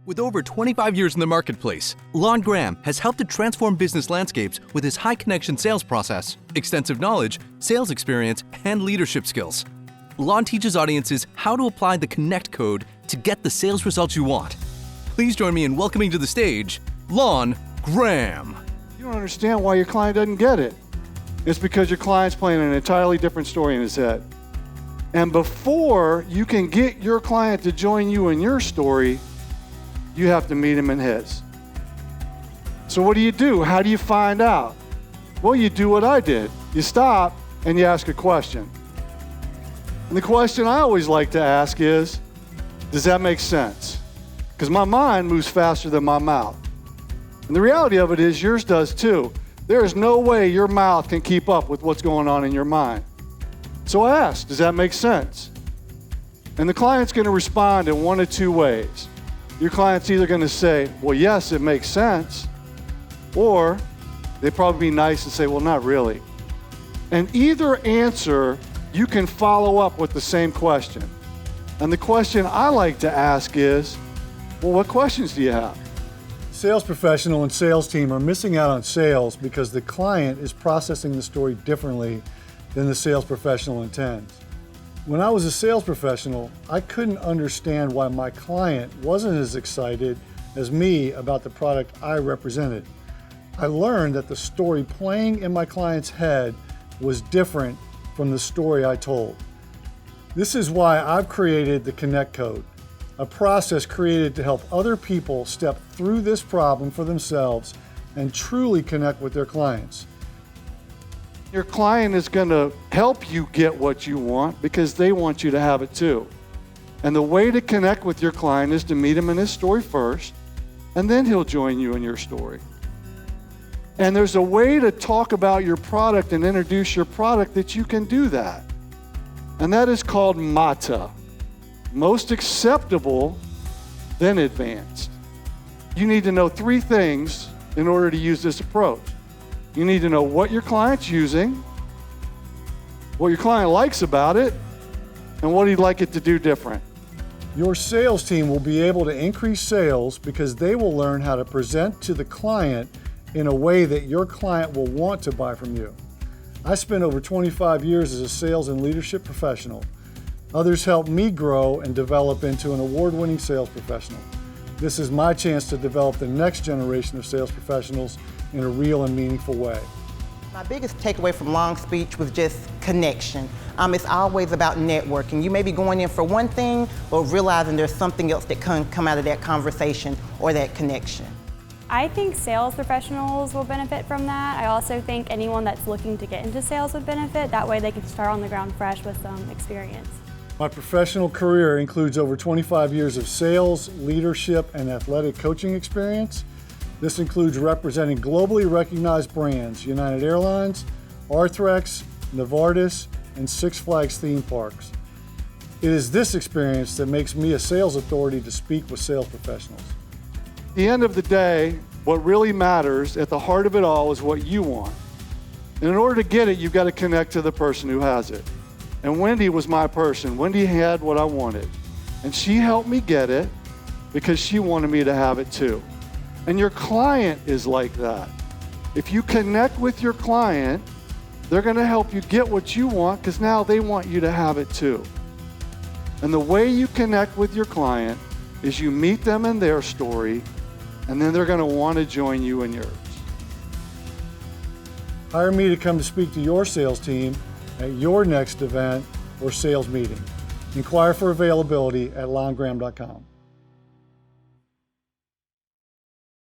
With over 25 years in the marketplace, Lon Graham has helped to transform business landscapes with his high-connection sales process, extensive knowledge, sales experience, and leadership skills. Lon teaches audiences how to apply the Connect code to get the sales results you want. Please join me in welcoming to the stage, Lon Graham. You don't understand why your client doesn't get it. It's because your client's playing an entirely different story in his head. And before you can get your client to join you in your story, you have to meet him in his. So what do? How do you find out? Well, you do what I did. You stop and you ask a question. And the question I always like to ask is, does that make sense? Because my mind moves faster than my mouth. And the reality of it is yours does too. There is no way your mouth can keep up with what's going on in your mind. So I ask, does that make sense? And the client's going to respond in one of two ways. Your client's either going to say, well, yes, it makes sense, or they'd probably be nice and say, well, not really. And either answer, you can follow up with the same question. And the question I like to ask is, well, what questions do you have? Sales professional and sales team are missing out on sales because the client is processing the story differently than the sales professional intends. When I was a sales professional, I couldn't understand why my client wasn't as excited as me about the product I represented. I learned that the story playing in my client's head was different from the story I told. This is why I've created the Connect Code, a process created to help other people step through this problem for themselves and truly connect with their clients. Your client is going to help you get what you want because they want you to have it too. And the way to connect with your client is to meet him in his story first, and then he'll join you in your story. And there's a way to talk about your product and introduce your product that you can do that. And that is called MATA, most acceptable, then advanced. You need to know three things in order to use this approach. You need to know what your client's using, what your client likes about it, and what he'd like it to do different. Your sales team will be able to increase sales because they will learn how to present to the client in a way that your client will want to buy from you. I spent over 25 years as a sales and leadership professional. Others helped me grow and develop into an award-winning sales professional. This is my chance to develop the next generation of sales professionals in a real and meaningful way. My biggest takeaway from Lon's speech was just connection. It's always about networking. You may be going in for one thing, but realizing there's something else that can come out of that conversation or that connection. I think sales professionals will benefit from that. I also think anyone that's looking to get into sales would benefit. That way they can start on the ground fresh with some experience. My professional career includes over 25 years of sales, leadership, and athletic coaching experience. This includes representing globally recognized brands, United Airlines, Arthrex, Novartis, and Six Flags theme parks. It is this experience that makes me a sales authority to speak with sales professionals. At the end of the day, what really matters at the heart of it all is what you want. And in order to get it, you've got to connect to the person who has it. And Wendy was my person. Wendy had what I wanted. And she helped me get it because she wanted me to have it too. And your client is like that. If you connect with your client, they're going to help you get what you want because now they want you to have it too. And the way you connect with your client is you meet them in their story, and then they're going to want to join you in yours. Hire me to come to speak to your sales team at your next event or sales meeting. Inquire for availability at longraham.com.